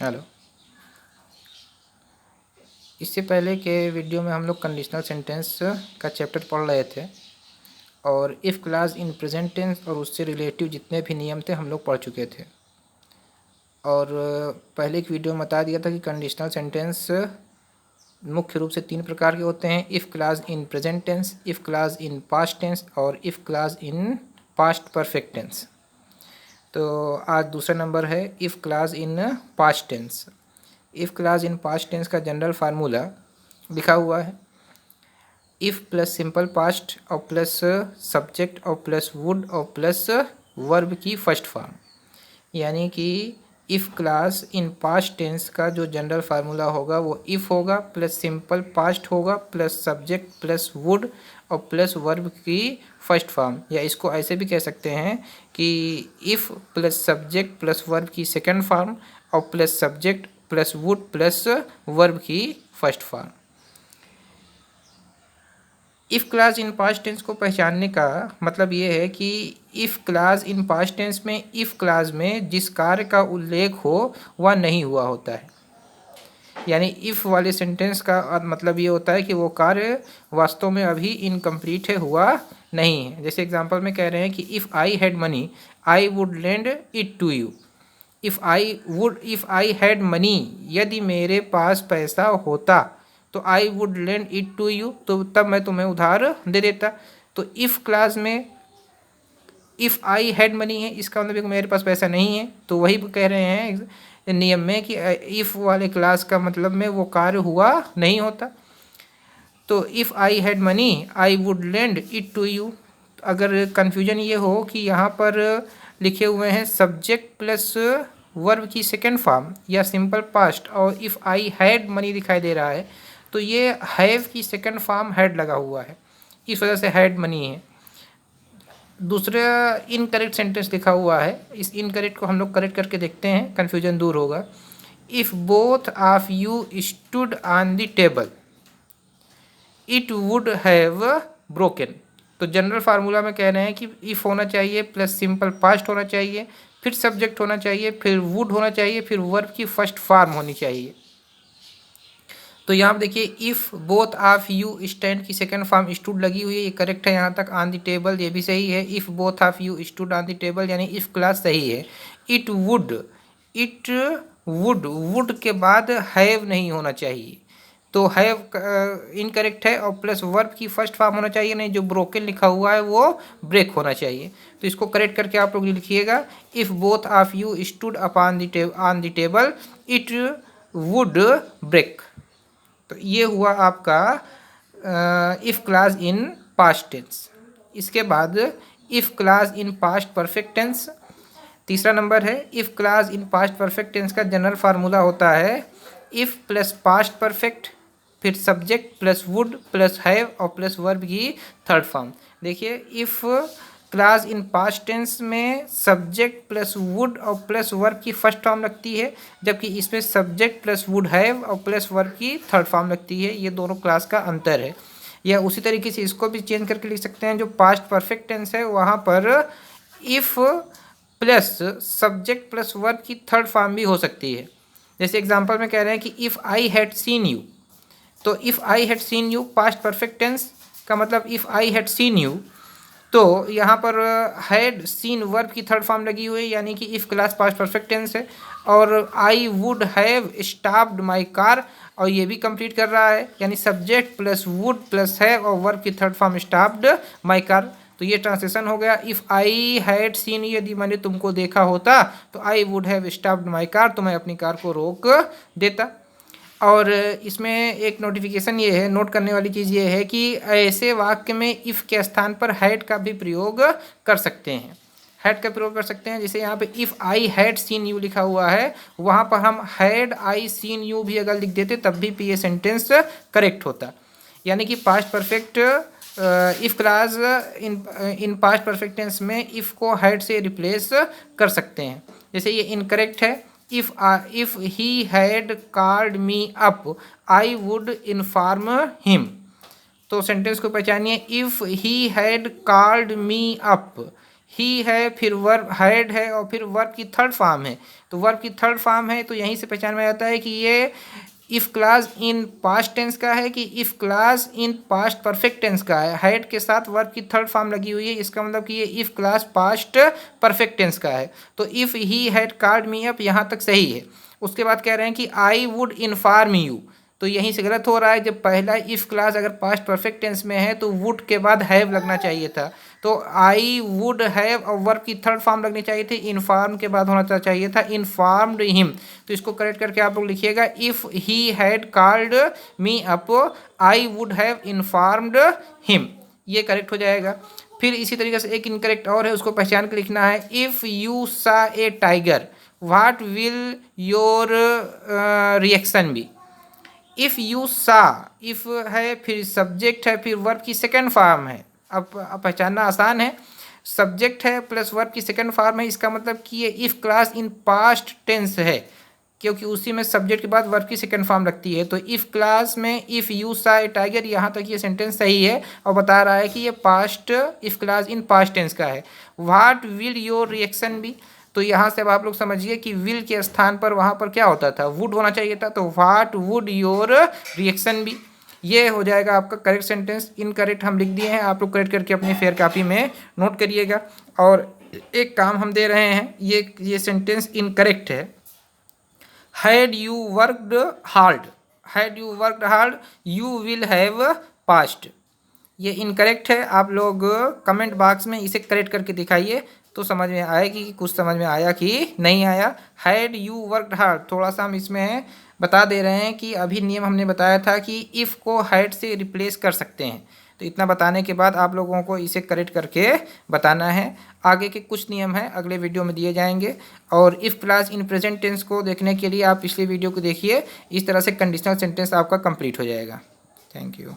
Hello. इससे पहले के वीडियो में हम लोग कंडीशनल सेंटेंस का चैप्टर पढ़ रहे थे और if clause in present tense और उससे रिलेटिव जितने भी नियम थे हम लोग पढ़ चुके थे। और पहले एक वीडियो में बता दिया था कि कंडीशनल सेंटेंस मुख्य रूप से 3 प्रकार के होते हैं: if clause in present tense, if clause in past tense और if clause in past perfect tense. तो आज दूसरा नंबर है if clause in past tense. If clause in past tense का जनरल फार्मूला लिखा हुआ है: इफ़ प्लस सिंपल पास्ट और प्लस सब्जेक्ट और प्लस वुड और प्लस वर्ब की फर्स्ट फॉर्म। यानी कि if clause in past tense का जो जनरल फार्मूला होगा वो इफ़ होगा, प्लस सिंपल पास्ट होगा, प्लस सब्जेक्ट प्लस वुड और प्लस वर्ब की फर्स्ट फॉर्म। या इसको ऐसे भी कह सकते हैं कि if plus subject plus verb की सेकंड फॉर्म और plus subject plus would plus verb की first form. If clause in past tense को पहचानने का मतलब ये है कि if clause in past tense में इफ़ क्लास में जिस कार्य का उल्लेख हो वह नहीं हुआ होता है। यानी इफ़ वाले सेंटेंस का मतलब ये होता है कि वो कार्य वास्तव में अभी इनकम्प्लीट है, हुआ नहीं है। जैसे एग्जांपल में कह रहे हैं कि if I had money I would lend it to you. If I had money, यदि मेरे पास पैसा होता तो I would lend it to you, तो तब मैं तुम्हें उधार दे देता। तो इफ़ क्लास में इफ़ आई हैड मनी है, इसका मतलब मेरे पास पैसा नहीं है। तो वही कह रहे हैं नियम में कि इफ़ वाले क्लास का मतलब में वो कार्य हुआ नहीं होता। तो if I had money I would lend it to you. अगर कन्फ्यूजन ये हो कि यहाँ पर लिखे हुए हैं सब्जेक्ट प्लस वर्ब की सेकेंड फॉर्म या सिंपल पास्ट और इफ़ आई हैड मनी दिखाई दे रहा है, तो ये हैव की सेकेंड फॉर्म हैड लगा हुआ है, इस वजह से हैड मनी है। दूसरा इनकरेक्ट सेंटेंस लिखा हुआ है, इस इनकरेक्ट को हम लोग करेक्ट करके देखते हैं, कन्फ्यूजन दूर होगा। If both of you stood on the table it would have broken. तो जनरल फार्मूला में कह रहे हैं कि इफ़ होना चाहिए, प्लस सिंपल पास्ट होना चाहिए, फिर सब्जेक्ट होना चाहिए, फिर वुड होना चाहिए, फिर वर्ब की फर्स्ट फॉर्म होनी चाहिए। तो यहाँ पर देखिए if both of you stand की सेकंड फॉर्म स्टूड लगी हुई है, ये करेक्ट है यहाँ तक। ऑन द टेबल ये भी सही है। If both of you stood on the table यानी इफ़ क्लास सही है। इट वुड के बाद हैव नहीं होना चाहिए, तो हैव इनकरेक्ट है। और प्लस वर्ब की फर्स्ट फॉर्म होना चाहिए, नहीं जो ब्रोकन लिखा हुआ है वो ब्रेक होना चाहिए। तो इसको करेक्ट करके आप लोग लिखिएगा if both of you stood upon the table it would break. तो ये हुआ आपका if clause in past tense. इसके बाद if clause in past perfect tense तीसरा नंबर है। If clause in past perfect tense का जनरल फार्मूला होता है इफ़ प्लस पास्ट परफेक्ट, फिर subject plus would plus have और प्लस वर्ब की थर्ड फॉर्म। देखिए if clause in past tense में सब्जेक्ट प्लस वुड और प्लस वर्ब की फर्स्ट फॉर्म लगती है, जबकि इसमें सब्जेक्ट प्लस वुड हैव और प्लस वर्ब की थर्ड फॉर्म लगती है। ये दोनों क्लास का अंतर है। या उसी तरीके से इसको भी चेंज करके लिख सकते हैं, जो पास्ट परफेक्ट टेंस है वहाँ पर if plus subject plus verb की थर्ड फॉर्म भी हो सकती है। जैसे एग्जांपल में कह रहे हैं कि if I had seen you, तो if I had seen you past perfect tense का मतलब if I had seen you, तो यहाँ पर हैड सीन वर्ब की थर्ड फॉर्म लगी हुई है, यानी कि if clause past perfect tense है। और I would have stopped my car, और ये भी कंप्लीट कर रहा है, यानी subject plus would plus have और वर्ब की third form stopped my car. तो ये ट्रांसलेशन हो गया इफ़ आई हैड सीन, यदि मैंने तुमको देखा होता तो I would have stopped my car, तो मैं अपनी कार को रोक देता। और इसमें एक नोटिफिकेशन ये है, नोट करने वाली चीज़ ये है कि ऐसे वाक्य में इफ़ के स्थान पर हैड का भी प्रयोग कर सकते हैं। हैड का प्रयोग कर सकते हैं, जैसे यहाँ पे if I had seen you लिखा हुआ है, वहाँ पर हम हैड आई सीन यू भी अगर लिख देते तब भी ये सेंटेंस करेक्ट होता। यानी कि past perfect if clause in past perfect tense में इफ़ को हैड से रिप्लेस कर सकते हैं। जैसे ये इनकरेक्ट है, if he had called me up I would inform him। तो सेंटेंस को पहचानिए, if he had called me up, ही है, फिर वर्ब हैड है और फिर वर्ब की थर्ड फॉर्म है। तो वर्ब की थर्ड फॉर्म है तो यहीं से पहचान में आता है कि ये if clause in past tense का है कि if clause in past perfect tense का है। हैड के साथ वर्ब की थर्ड फॉर्म लगी हुई है, इसका मतलब कि ये if clause past perfect tense का है। तो if he had called me up यहाँ तक सही है। उसके बाद कह रहे हैं कि आई वुड इन्फॉर्म यू, तो यहीं से गलत हो रहा है। जब पहला इफ़ क्लास अगर पास्ट परफेक्ट टेंस में है तो वुड के बाद हैव लगना चाहिए था। तो आई वुड हैव और वर्ब की थर्ड फॉर्म लगनी चाहिए थी, इन्फॉर्म के बाद होना चाहिए था इन्फॉर्म्ड हिम। तो इसको करेक्ट करके आप लोग लिखिएगा if he had called me up I would have informed him, ये करेक्ट हो जाएगा। फिर इसी तरीके से एक इनकरेक्ट और है, उसको पहचान के लिखना है if you saw a tiger what will your reaction be. If you saw, if है फिर सब्जेक्ट है फिर वर्ब की सेकेंड फॉर्म है। अब पहचानना आसान है, सब्जेक्ट है प्लस वर्ब की सेकेंड फॉर्म है, इसका मतलब कि ये if clause in past tense है क्योंकि उसी में सब्जेक्ट के बाद वर्ब की सेकेंड फॉर्म लगती है। तो इफ़ क्लास में if you saw a tiger, यहाँ तक ये सेंटेंस सही है और बता रहा है कि ये past if clause in past tense का है। What will your reaction be, तो यहाँ से अब आप लोग समझिए कि विल के स्थान पर वहाँ पर क्या होता था, वुड होना चाहिए था। तो what would your reaction be, ये हो जाएगा आपका करेक्ट सेंटेंस। इनकरेक्ट हम लिख दिए हैं, आप लोग करेक्ट करके अपनी फेयर कॉपी में नोट करिएगा। और एक काम हम दे रहे हैं, ये सेंटेंस इनकरेक्ट है। Had you worked hard, had you worked hard you will have past, ये इनकरेक्ट है। आप लोग कमेंट बॉक्स में इसे करेक्ट करके दिखाइए तो समझ में आएगी कि कुछ समझ में आया कि नहीं आया। हैड यू वर्कड हार्ड, थोड़ा सा हम इसमें बता दे रहे हैं कि अभी नियम हमने बताया था कि इफ़ को हैड से रिप्लेस कर सकते हैं। तो इतना बताने के बाद आप लोगों को इसे करेक्ट करके बताना है। आगे के कुछ नियम हैं अगले वीडियो में दिए जाएंगे। और if clause in present tense को देखने के लिए आप पिछले वीडियो को देखिए, इस तरह से कंडीशनल सेंटेंस आपका कंप्लीट हो जाएगा। Thank you.